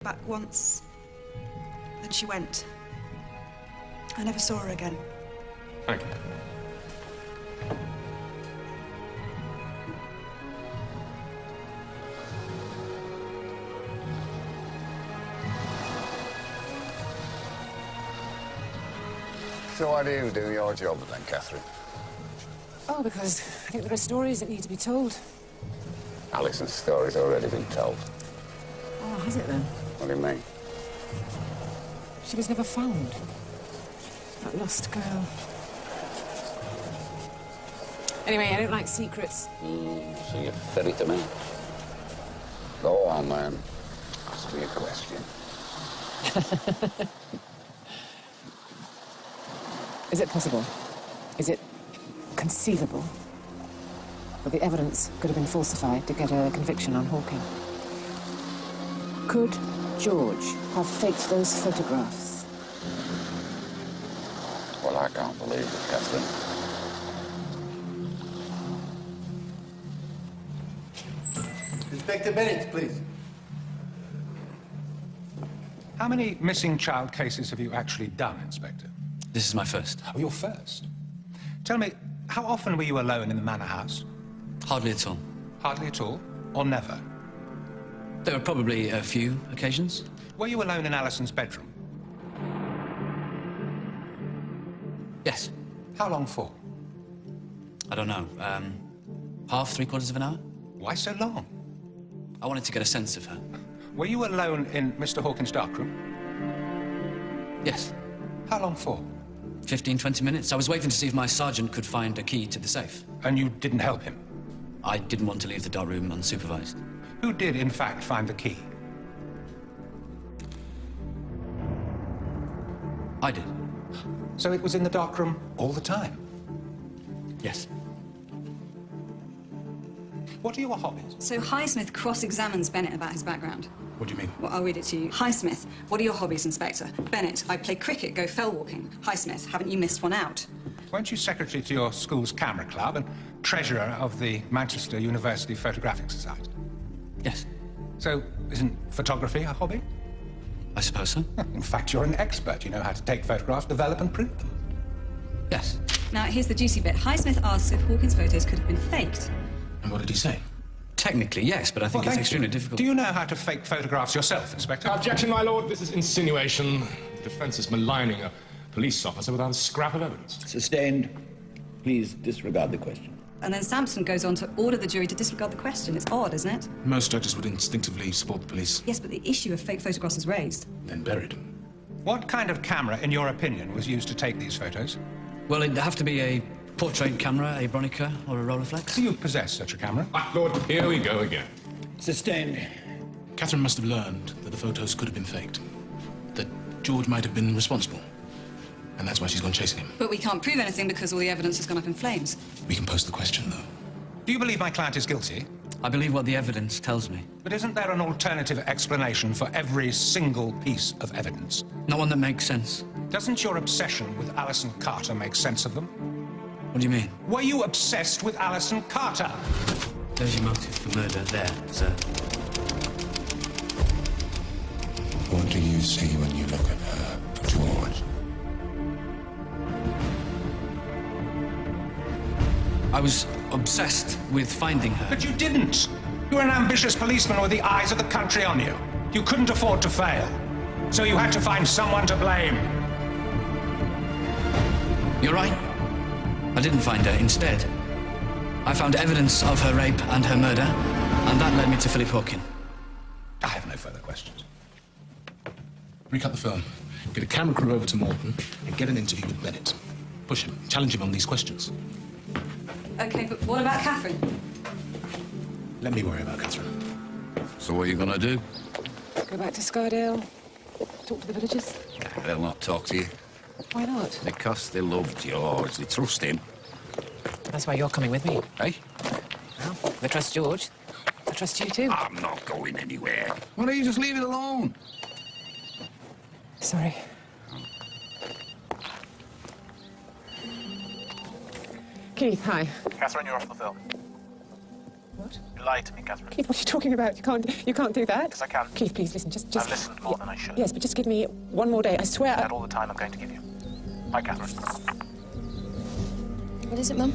Back once, then she went. I never saw her again. Thank you. So why do you do your job then, Catherine? Oh, because I think there are stories that need to be told. Alison's story's already been told. Oh, has it then? What do you mean? She was never found. That lost girl. Anyway, I don't like secrets. So you ferret them out. Go on, then. Ask me a question. Is it possible? Is it conceivable that the evidence could have been falsified to get a conviction on Hawking? Could George have faked those photographs? Well, I can't believe it, Catherine. Inspector Bennett, please. How many missing child cases have you actually done, Inspector? This is my first. Oh, your first. Tell me, how often were you alone in the manor house? Hardly at all. Hardly at all, or never? There were probably a few occasions. Were you alone in Alison's bedroom? Yes. How long for? I don't know. Half, 3/4 of an hour? Why so long? I wanted to get a sense of her. Were you alone in Mr. Hawkins' darkroom? Yes. How long for? 15, 20 minutes. I was waiting to see if my sergeant could find a key to the safe. And you didn't help him? I didn't want to leave the dark room unsupervised. Who did, in fact, find the key? I did. So it was in the darkroom all the time? Yes. What are your hobbies? So Highsmith cross-examines Bennett about his background. What do you mean? Well, I'll read it to you. Highsmith, what are your hobbies, Inspector? Bennett, I play cricket, go fell walking. Highsmith, haven't you missed one out? Weren't you secretary to your school's camera club and treasurer of the Manchester University Photographic Society? Yes. So isn't photography a hobby? I suppose so. In fact, you're an expert. You know how to take photographs, develop and print them. Yes. Now, here's the juicy bit. Highsmith asks if Hawkins' photos could have been faked. And what did he say? Technically, yes, but I think it's extremely difficult. Do you know how to fake photographs yourself, Inspector? Objection, my lord. This is insinuation. The defence is maligning a police officer without a scrap of evidence. Sustained. Please disregard the question. And then Sampson goes on to order the jury to disregard the question. It's odd, isn't it? Most judges would instinctively support the police. Yes, but the issue of fake photographs is raised. Then buried. What kind of camera, in your opinion, was used to take these photos? Well, it'd have to be a portrait camera, a Bronica, or a Rolleiflex. Do you possess such a camera? Ah, Lord, here we go again. Sustained. Catherine must have learned that the photos could have been faked. That George might have been responsible. And that's why she's gone chasing him. But we can't prove anything because all the evidence has gone up in flames. We can post the question, though. Do you believe my client is guilty? I believe what the evidence tells me. But isn't there an alternative explanation for every single piece of evidence? Not one that makes sense. Doesn't your obsession with Alison Carter make sense of them? What do you mean? Were you obsessed with Alison Carter? There's your motive for murder there, sir. What do you see when you look at her, George? I was obsessed with finding her. But you didn't. You were an ambitious policeman with the eyes of the country on you. You couldn't afford to fail. So you had to find someone to blame. You're right. I didn't find her. Instead, I found evidence of her rape and her murder, and that led me to Philip Hawking. I have no further questions. Recut the film. Get a camera crew over to Morton and get an interview with Bennett. Push him. Challenge him on these questions. OK, but what about Catherine? Let me worry about Catherine. So what are you gonna do? Go back to Skydale, talk to the villagers. They'll not talk to you. Why not? Because they love George. They trust him. That's why you're coming with me. Hey? Well, if they trust George, I trust you too. I'm not going anywhere. Why don't you just leave it alone? Sorry. Keith, hi. Catherine, you're off the film. What? You lied to me, Catherine. Keith, what are you talking about? You can't do that. Because I can. Keith, please, listen, just... I've listened more than I should. Yes, but just give me one more day, I swear. That's all the time I'm going to give you. Bye, Catherine. What is it, Mum?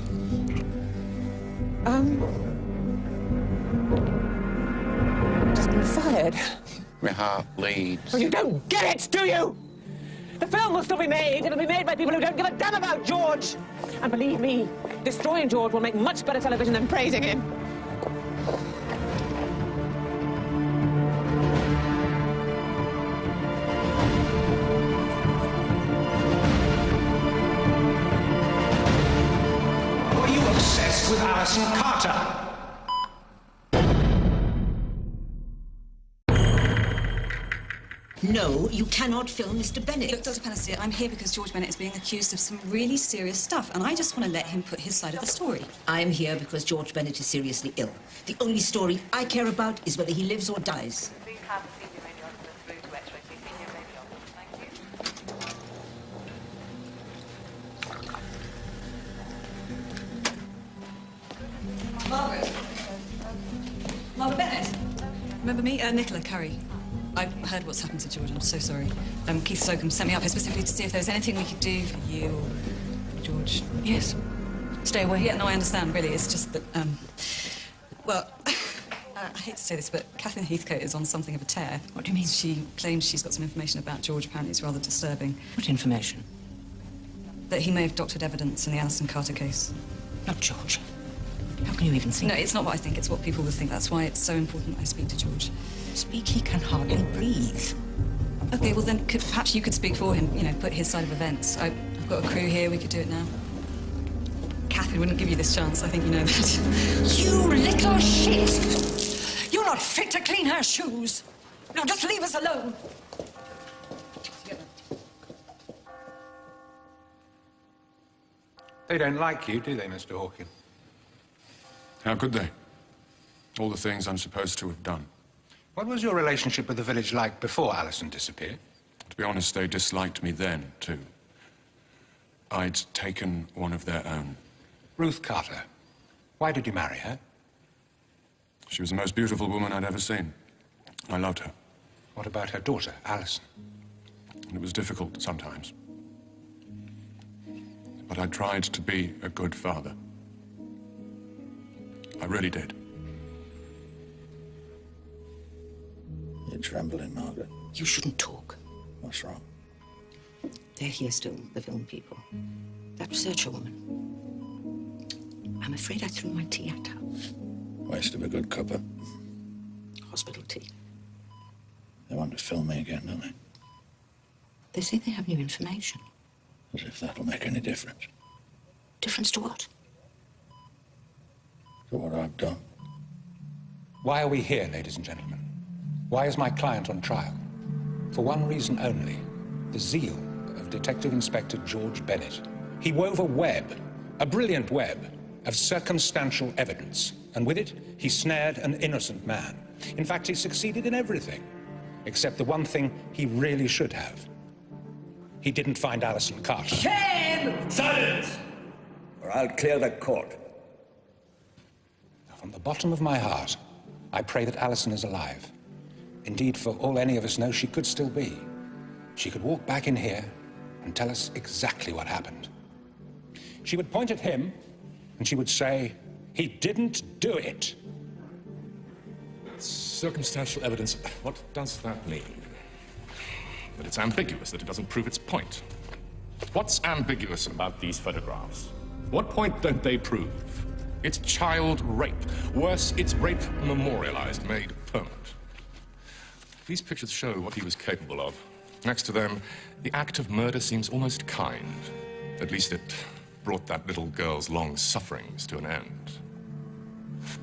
Just been fired. My heart bleeds. Well, you don't get it, do you? The film will still be made. It'll be made by people who don't give a damn about George. And believe me, destroying George will make much better television than praising him. Were you obsessed with Alison Carter? No, you cannot film Mr. Bennett. Look, Dr. Pennister, I'm here because George Bennett is being accused of some really serious stuff, and I just want to let him put his side of the story. I'm here because George Bennett is seriously ill. The only story I care about is whether he lives or dies. Please have a senior radiographer through to X-ray. Senior radiographer. Thank you. Margaret. Margaret Bennett. Remember me? Nicola Curry. I've heard what's happened to George. I'm so sorry. Keith Slocum sent me up here specifically to see if there was anything we could do for you or George. Yes. Stay away. Yeah, no, I understand, really. It's just that, well, I hate to say this, but Catherine Heathcote is on something of a tear. What do you mean? She claims she's got some information about George. Apparently it's rather disturbing. What information? That he may have doctored evidence in the Alison Carter case. Not George. How can you even think? No, it's not what I think. It's what people will think. That's why it's so important I speak to George. Speak, he can hardly breathe. Okay, well then perhaps you could speak for him, you know, put his side of events. I've got a crew here, we could do it now. Catherine wouldn't give you this chance, I think you know that. You little shit! You're not fit to clean her shoes. Now just leave us alone. They don't like you, do they, Mr. Hawking? How could they? All the things I'm supposed to have done. What was your relationship with the village like before Alison disappeared? To be honest, they disliked me then, too. I'd taken one of their own. Ruth Carter. Why did you marry her? She was the most beautiful woman I'd ever seen. I loved her. What about her daughter, Alison? It was difficult sometimes. But I tried to be a good father. I really did. You're trembling, Margaret. You shouldn't talk. What's wrong? They're here still, the film people. That researcher woman. I'm afraid I threw my tea at her. Waste of a good cuppa. Hospital tea. They want to film me again, don't they? They say they have new information. As if that'll make any difference. Difference to what? To what I've done. Why are we here, ladies and gentlemen? Why is my client on trial? For one reason only, the zeal of Detective Inspector George Bennett. He wove a web, a brilliant web, of circumstantial evidence, and with it, he snared an innocent man. In fact, he succeeded in everything, except the one thing he really should have. He didn't find Alison Carter. Shame! Silence! Or I'll clear the court. From the bottom of my heart, I pray that Alison is alive. Indeed, for all any of us know, she could still be. She could walk back in here and tell us exactly what happened. She would point at him, and she would say, "He didn't do it." Circumstantial evidence, what does that mean? That it's ambiguous, that it doesn't prove its point. What's ambiguous about these photographs? What point don't they prove? It's child rape. Worse, it's rape memorialized, made permanent. These pictures show what he was capable of. Next to them, the act of murder seems almost kind. At least it brought that little girl's long sufferings to an end.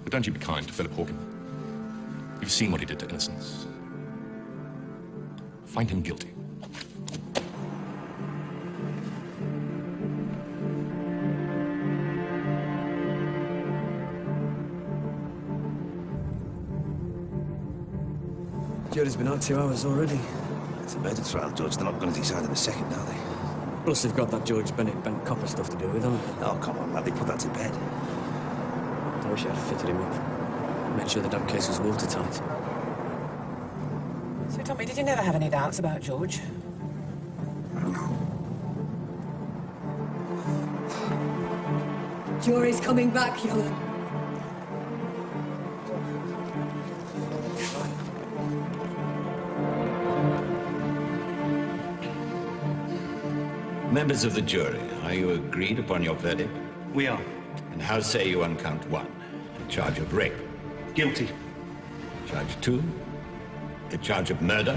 But don't you be kind to Philip Hawking. You've seen what he did to innocents. Find him guilty. Jury's been out 2 hours already. It's a murder trial, George. They're not going to decide in a second, are they? Plus, they've got that George Bennett bent copper stuff to do with, haven't they? Oh, come on, lad. They put that to bed. I wish I had fitted him up. Made sure the damn case was watertight. So, Tommy, did you never have any doubts about George? Jury's coming back, Helen. Members of the jury, are you agreed upon your verdict? We are. And how say you on count 1? The charge of rape. Guilty. Charge 2? The charge of murder.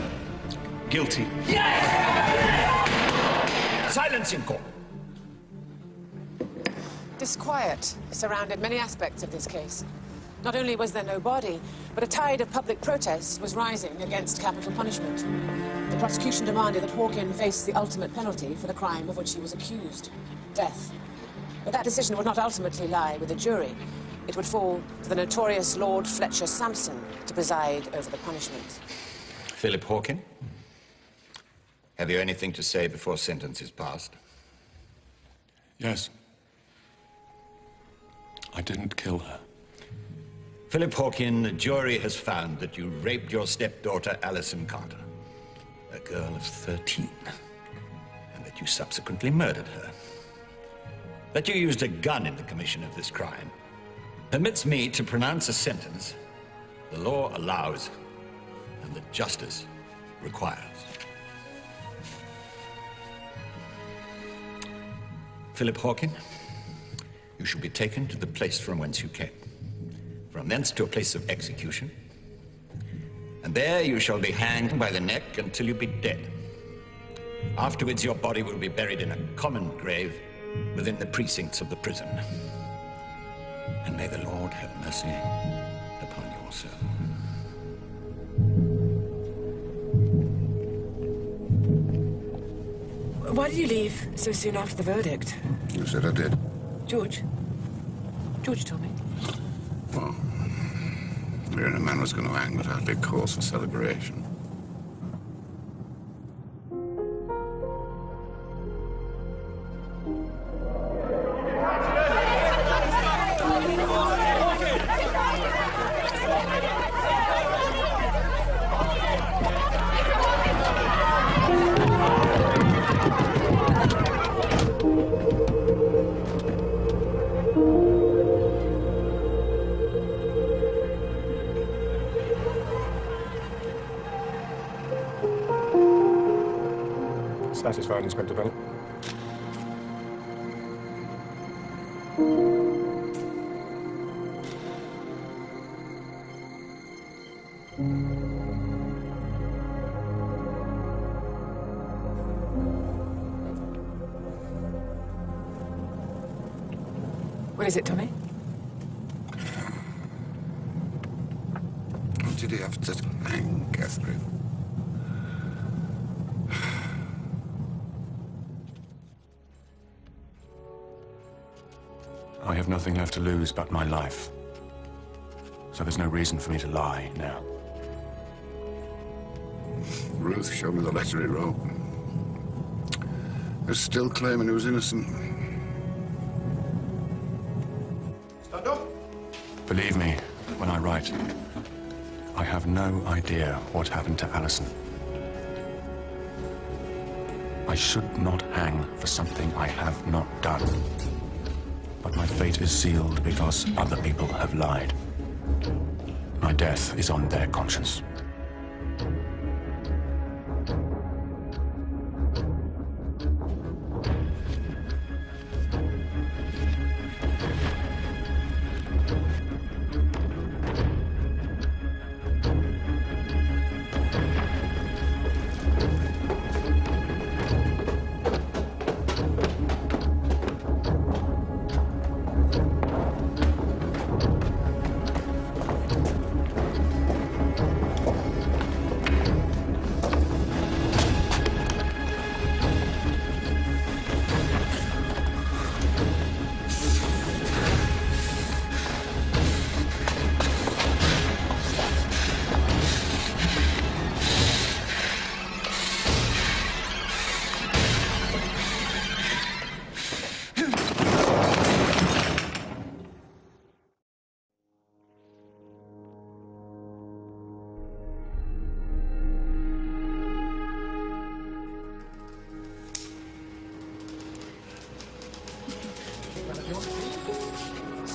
Guilty. Silence in court. Disquiet surrounded many aspects of this case. Not only was there no body, but a tide of public protest was rising against capital punishment. The prosecution demanded that Hawken face the ultimate penalty for the crime of which he was accused, death. But that decision would not ultimately lie with the jury. It would fall to the notorious Lord Fletcher Sampson to preside over the punishment. Philip Hawken, have you anything to say before sentence is passed? Yes. I didn't kill her. Philip Hawken, the jury has found that you raped your stepdaughter, Alison Carter, a girl of 13, and that you subsequently murdered her. That you used a gun in the commission of this crime permits me to pronounce a sentence the law allows and that justice requires. Philip Hawken, you shall be taken to the place from whence you came. From thence to a place of execution. And there you shall be hanged by the neck until you be dead. Afterwards, your body will be buried in a common grave within the precincts of the prison. And may the Lord have mercy upon your soul. Why did you leave so soon after the verdict? You said I did. George? George told me. Well, hearing a man was going to hang was hardly cause for celebration. Satisfied, Inspector Bennett? What is it, Tommy? What did he have to hang, Catherine? I have nothing left to lose but my life. So there's no reason for me to lie now. Ruth showed me the letter he wrote. They're still claiming he was innocent. Stand up. Believe me, when I write, I have no idea what happened to Alison. I should not hang for something I have not done. But my fate is sealed because other people have lied. My death is on their conscience.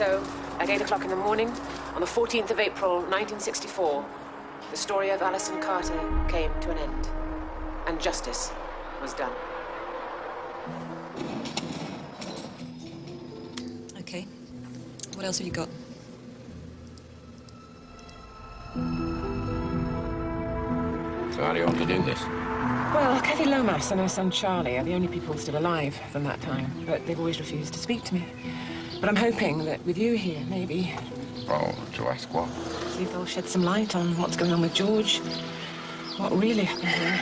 So, at 8 o'clock in the morning, on the 14th of April, 1964, the story of Alison Carter came to an end, and justice was done. Okay. What else have you got? So how do you want to do this? Well, Kathy Lomas and her son Charlie are the only people still alive from that time, but they've always refused to speak to me. But I'm hoping that with you here, maybe... Oh, to ask what? See if they'll shed some light on what's going on with George, what really happened here.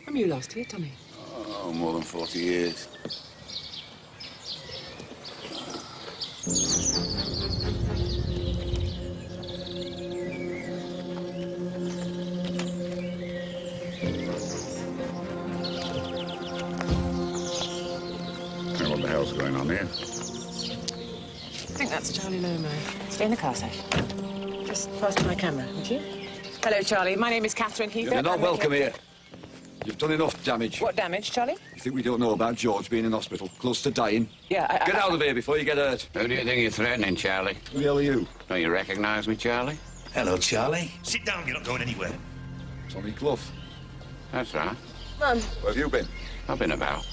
When were you last here, Tommy? Oh, more than 40 years. What the hell's going on here? I think that's Charlie Lomo. Stay in the car, Sash. Just pass my camera, would you? Hello, Charlie. My name is Catherine Heath. You're not welcome here. You've done enough damage. What damage, Charlie? You think we don't know about George being in hospital, close to dying? Yeah, Get out of here before you get hurt. Who do you think you're threatening, Charlie? Who the hell are you? Don't you recognize me, Charlie? Hello, Charlie. Sit down, you're not going anywhere. Tommy Clough. That's right. Mum. Where have you been? I've been about.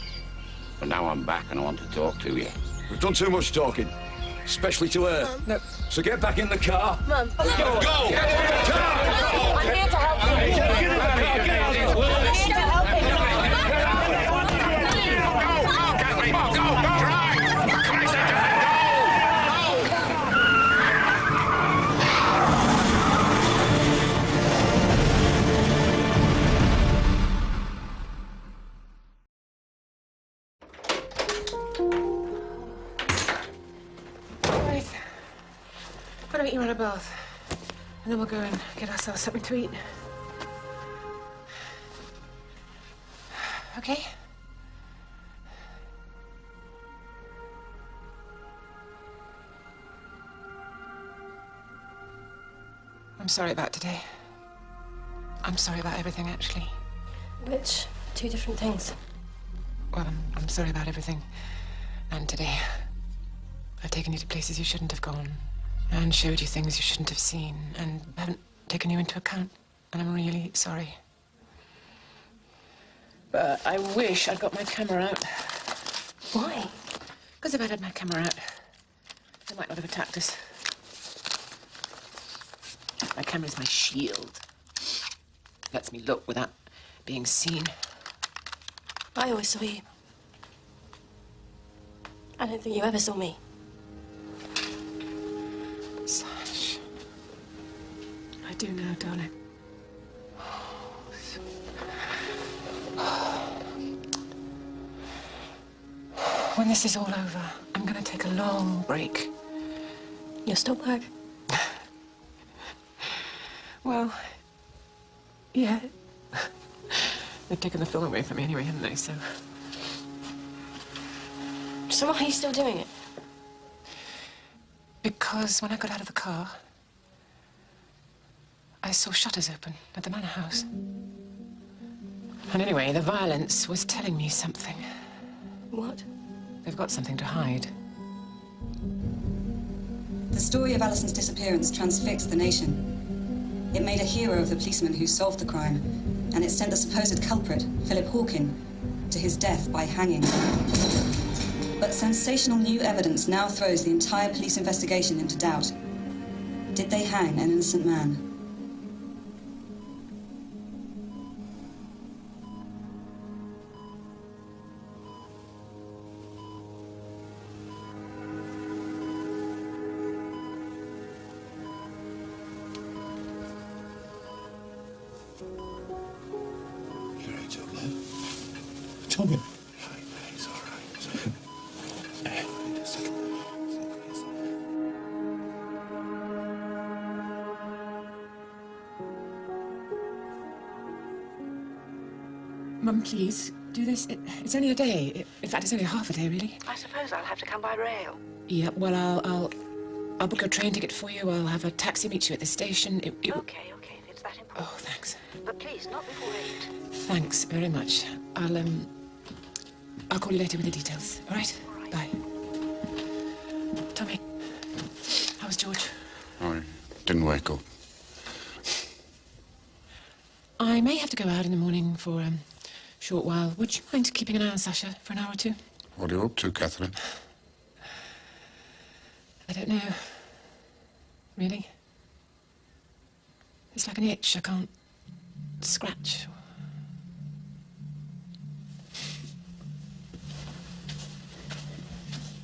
But now I'm back and I want to talk to you. We've done too much talking, especially to her. No. So get back in the car. Mum. Go! I'm here to help you. Get out of here. I'm here to help you. Why don't you run a bath? And then we'll go and get ourselves something to eat. Okay? I'm sorry about today. I'm sorry about everything, actually. Which? Two different things. Well, I'm sorry about everything. And today. I've taken you to places you shouldn't have gone. And showed you things you shouldn't have seen. And haven't taken you into account. And I'm really sorry. But I wish I'd got my camera out. Why? Because if I'd had my camera out, they might not have attacked us. My camera's my shield. Lets me look without being seen. I always saw you. I don't think you ever saw me. Sash. I do now, darling. When this is all over, I'm gonna take a long break. You'll still work? Well, yeah. They've taken the film away from me anyway, haven't they, so... So why are you still doing it? Because when I got out of the car, I saw shutters open at the manor house. And anyway, the violence was telling me something. What? They've got something to hide. The story of Alison's disappearance transfixed the nation. It made a hero of the policeman who solved the crime, and it sent the supposed culprit, Philip Hawkin, to his death by hanging. But sensational new evidence now throws the entire police investigation into doubt. Did they hang an innocent man? Tommy. He's all right. Mum, please, do this. It's only a day. In fact, it's only half a day, really. I suppose I'll have to come by rail. Yeah, well, I'll book a train ticket for you. I'll have a taxi meet you at the station. Okay, if that important. Oh, thanks. But please, not before 8. Thanks very much. I'll call you later with the details, all right? Bye. Tommy, how was George? Oh, he didn't wake up. I may have to go out in the morning for a short while. Would you mind keeping an eye on Sasha for an hour or two? What are you up to, Catherine? I don't know. Really? It's like an itch I can't scratch.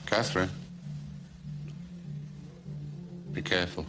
Catherine? Be careful.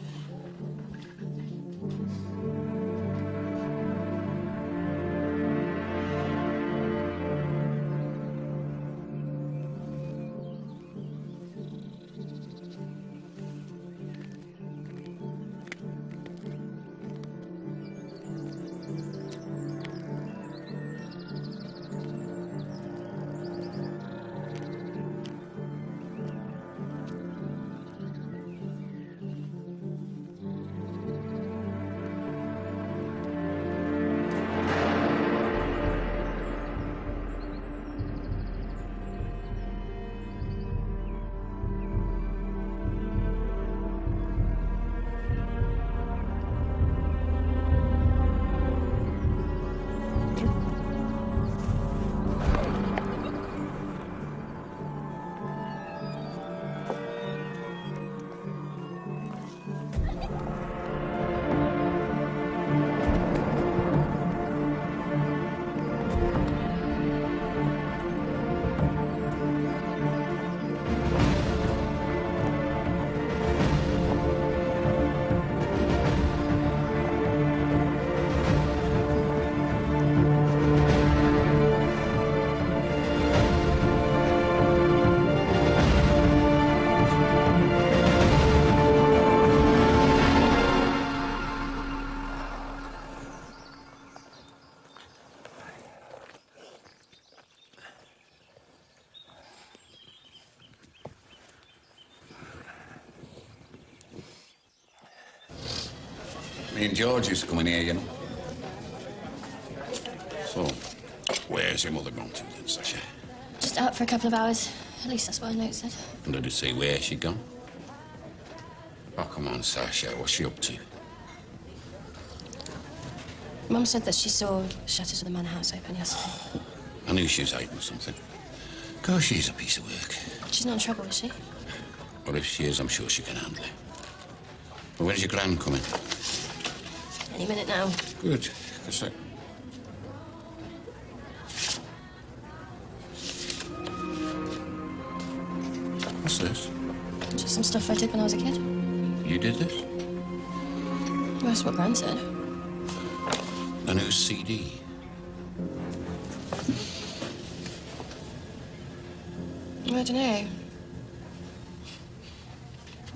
Me and George used to come in here, you know. So, where's your mother gone to then, Sasha? Just out for a couple of hours. At least that's what a note said. And did it say where she gone? Oh, come on, Sasha. What's she up to? Mum said that she saw shutters of the manor house open yesterday. I knew she was hiding something. Gosh, she's a piece of work. She's not in trouble, is she? Or if she is, I'm sure she can handle it. But when's your gran coming? Any minute now. Good, 'cause What's this? Just some stuff I did when I was a kid. You did this? Well, that's what Gran said. A new CD. I don't know.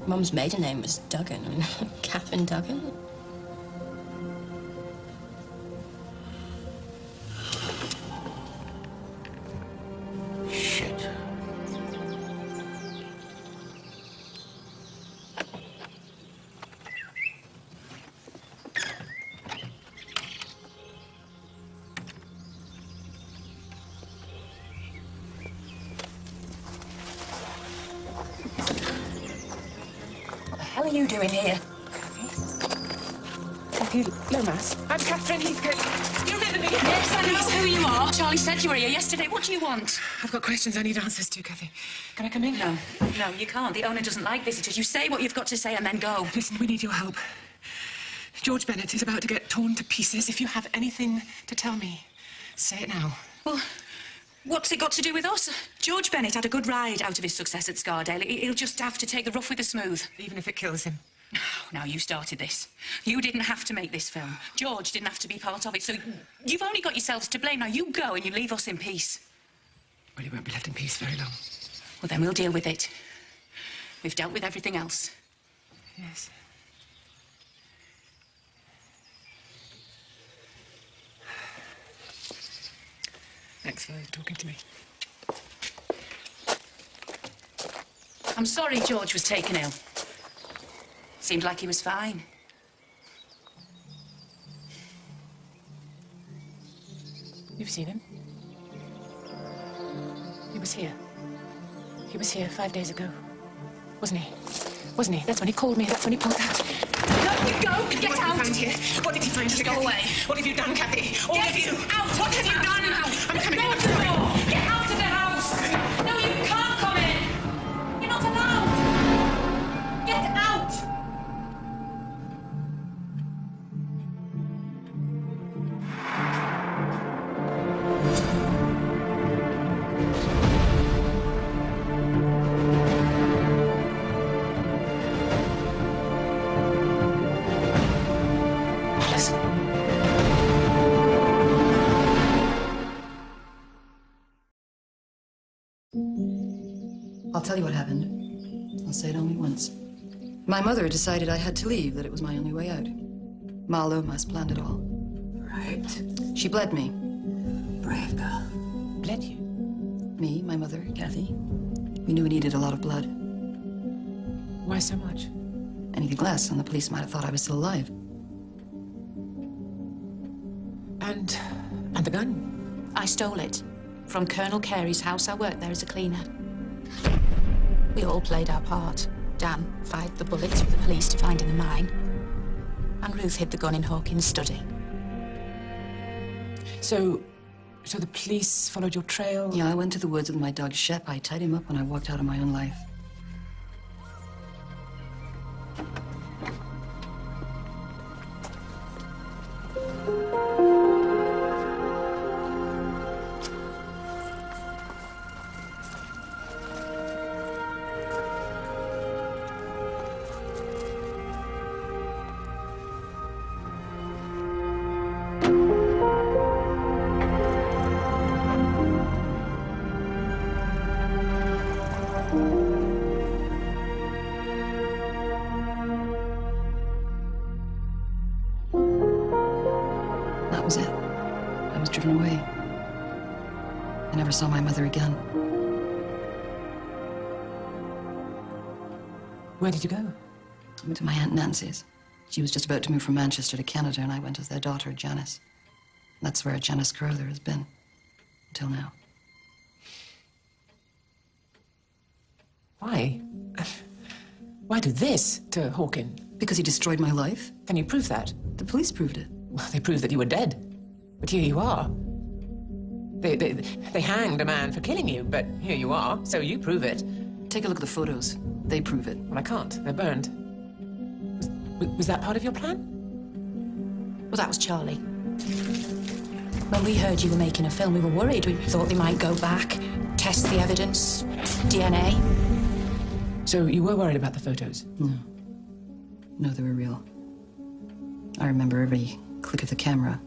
Mum's maiden name was Duggan. I mean, Catherine Duggan. Shit. What the hell are you doing here? Kathy Lomas. I'm Catherine Heathcote. You remember me? Yes, I know who you are. Charlie said you were here yesterday. What do you want? I've got questions I need answers to, Kathy. Can I come in? No, you can't. The owner doesn't like visitors. You say what you've got to say and then go. Listen, we need your help. George Bennett is about to get torn to pieces. If you have anything to tell me, say it now. Well, what's it got to do with us? George Bennett had a good ride out of his success at Scardale. He'll just have to take the rough with the smooth. Even if it kills him? Now, you started this. You didn't have to make this film. George didn't have to be part of it, so you've only got yourselves to blame. Now, you go and you leave us in peace. Well, he won't be left in peace very long. Well, then we'll deal with it. We've dealt with everything else. Yes. Thanks for talking to me. I'm sorry George was taken ill. Seemed like he was fine. You've seen him? He was here. He was here 5 days ago. Wasn't he? Wasn't he? That's when he called me. That's when he pulled out. Go! Get out! What did he find here? What did he find? Just go away. What have you done, Kathy? All of you! Out! What have you done? I'm coming in. Go to the door! Get out of the house! No, you can't come in! You're not allowed! Get out! I'll tell you what happened. I'll say it only once. My mother decided I had to leave, that it was my only way out. Ma Lomas planned it all. Right. She bled me. Brave girl. Bled you? Me, my mother, Kathy. We knew we needed a lot of blood. Why so much? Anything less, and the police might have thought I was still alive. And the gun? I stole it from Colonel Carey's house. I worked there as a cleaner. We all played our part. Dan fired the bullets for the police to find in the mine. And Ruth hid the gun in Hawkins' study. So the police followed your trail? Yeah, I went to the woods with my dog Shep. I tied him up when I walked out of my own life. That was it. I was driven away. I never saw my mother again. Where did you go? I went to my Aunt Nancy's. She was just about to move from Manchester to Canada, and I went with their daughter, Janice. That's where Janice Carruthers has been. Until now. Why? Why do this to Hawkins? Because he destroyed my life. Can you prove that? The police proved it. Well, they proved that you were dead. But here you are. They hanged a man for killing you, but here you are, so you prove it. Take a look at the photos. They prove it. Well, I can't. They're burned. Was that part of your plan? Well, that was Charlie. When we heard you were making a film, we were worried. We thought they might go back, test the evidence, DNA. So you were worried about the photos? No. No, they were real. I remember every click of the camera,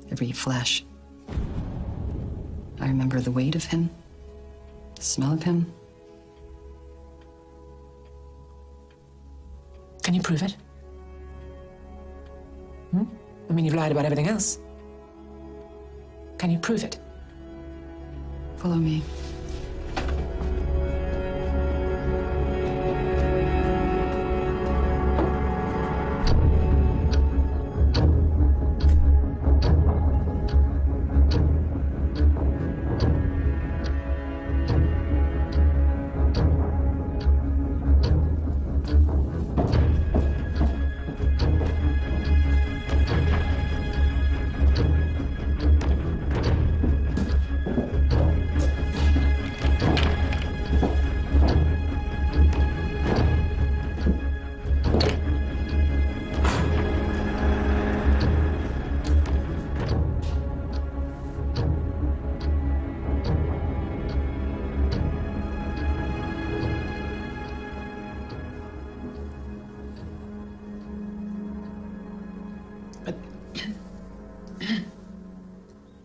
every flash. I remember the weight of him, the smell of him. Can you prove it? I mean, you've lied about everything else. Can you prove it? Follow me.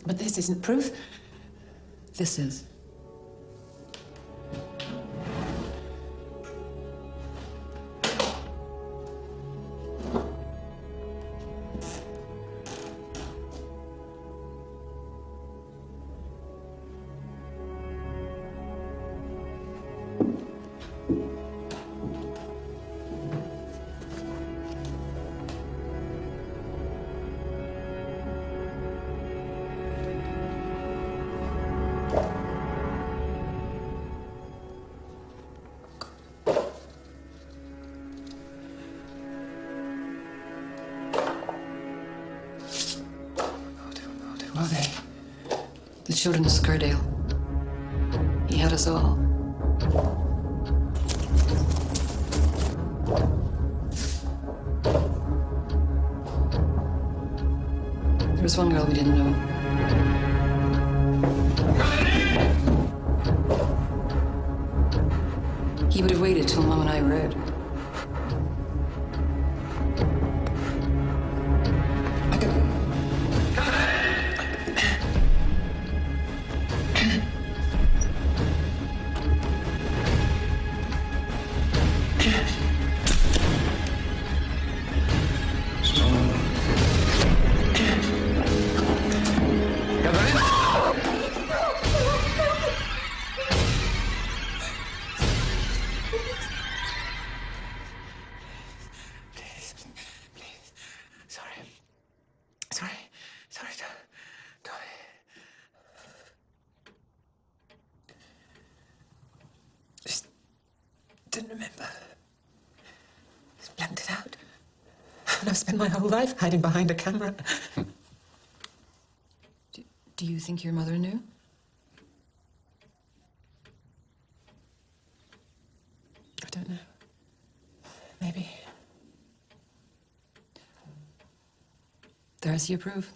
But this isn't proof. This is. children of Scaredale. He had us all. There was one girl we didn't know. He would have waited till Mom and I were out. Didn't remember. Just blanked it out. And I've spent my whole life hiding behind a camera. Do you think your mother knew? I don't know. Maybe. There's your proof.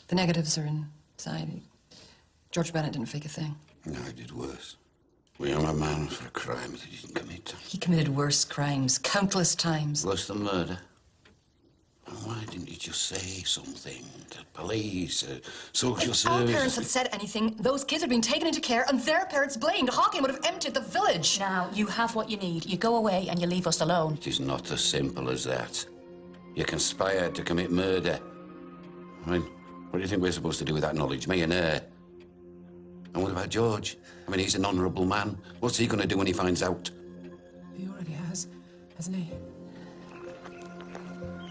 The negatives are inside. George Bennett didn't fake a thing. No, he did worse. We hung a man for a crime that he didn't commit. He committed worse crimes, countless times. Worse than murder. And why didn't he just say something to police, social If our services? parents had said anything, those kids had been taken into care and their parents blamed. Hawking would have emptied the village. Now, you have what you need. You go away and you leave us alone. It is not as simple as that. You conspired to commit murder. I mean, what do you think we're supposed to do with that knowledge, me and her? And what about George? I mean, he's an honourable man. What's he going to do when he finds out? He already has, hasn't he?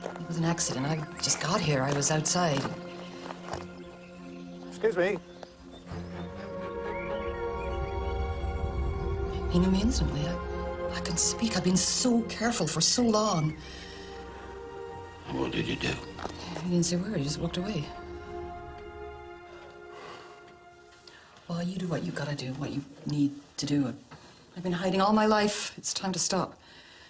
It was an accident. I just got here. I was outside. Excuse me. He knew me instantly. I couldn't speak. I've been so careful for so long. What did you do? He didn't say a word. He just walked away. Well, you do what you gotta do, what you need to do. I've been hiding all my life. It's time to stop.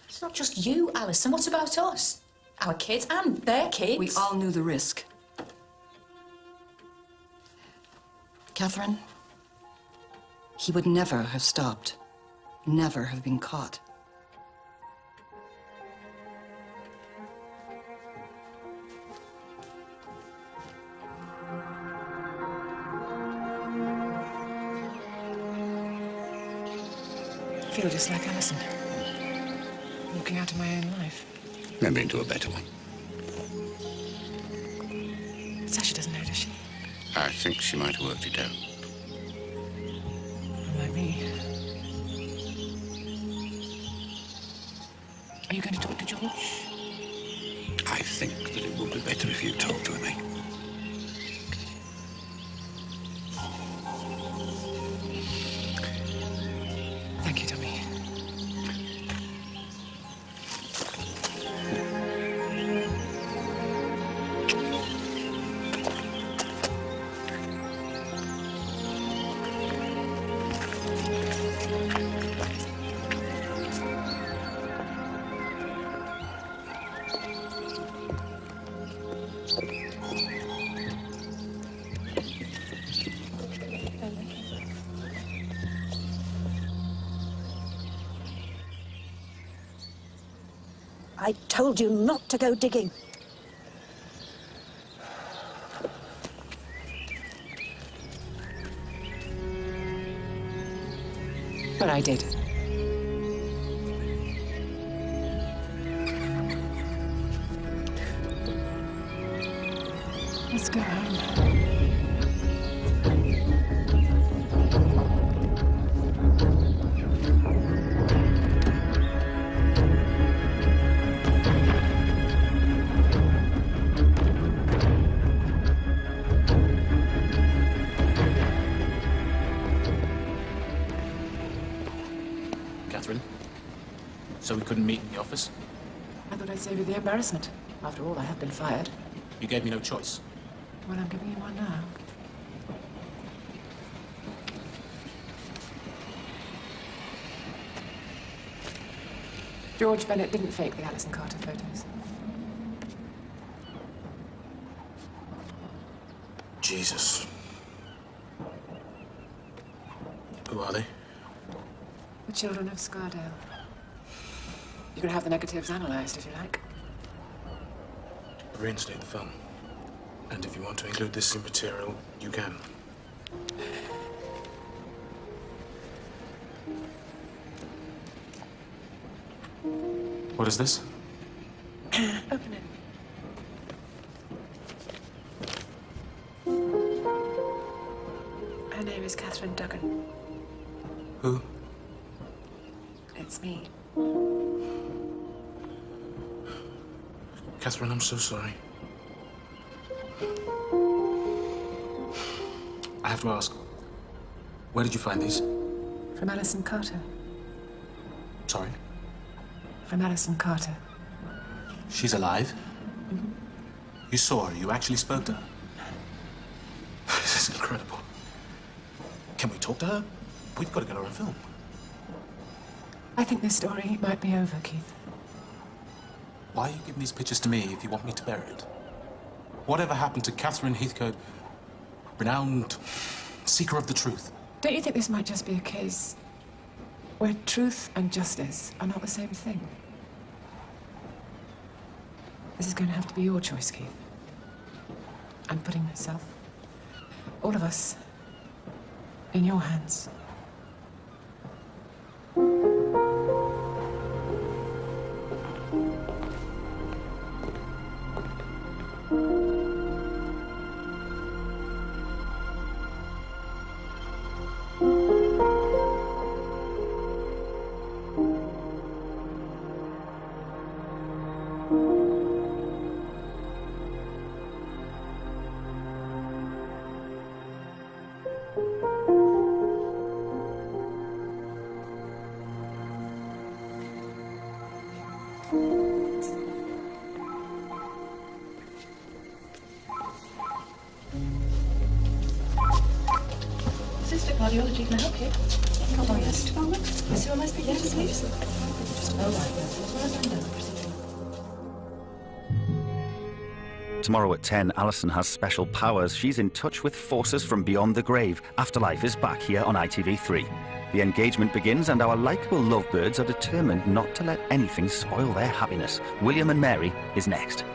It's not just you, Alison. What about us? Our kids and their kids. We all knew the risk. Catherine, he would never have stopped, never have been caught. I feel just like Alison. Walking out of my own life. Maybe into a better one. Sasha doesn't know, does she? I think she might have worked it out. Unlike me. Are you going to talk to George? I think that it would be better if you talked to him. Thank you, Tommy. I told you not to go digging. But I did. Let's go home. Catherine, so we couldn't meet in the office? I thought I'd save you the embarrassment. After all, I have been fired. You gave me no choice. Well, I'm giving you one now. George Bennett didn't fake the Alison Carter photos. Jesus. Who are they? The children of Scardale. You can have the negatives analysed if you like. Reinstate the film. And if you want to include this in material, you can. What is this? Open it. Her name is Catherine Duggan. Who? It's me. Catherine, I'm so sorry. I have to ask, where did you find these? From Alison Carter. Sorry? From Alison Carter. She's alive? Mm-hmm. You saw her, you actually spoke to her? This is incredible. Can we talk to her? We've got to get her on film. I think this story might be over, Keith. Why are you giving these pictures to me if you want me to bury it? Whatever happened to Catherine Heathcote, renowned seeker of the truth? Don't you think this might just be a case where truth and justice are not the same thing? This is going to have to be your choice, Keith. I'm putting myself, all of us, in your hands. Cardiology, can I help you? Oh, yes. Department? Yes, who am I speaking to, please? Oh, right. Tomorrow at 10, Alison has special powers. She's in touch with forces from beyond the grave. Afterlife is back here on ITV3. The engagement begins and our likeable lovebirds are determined not to let anything spoil their happiness. William and Mary is next.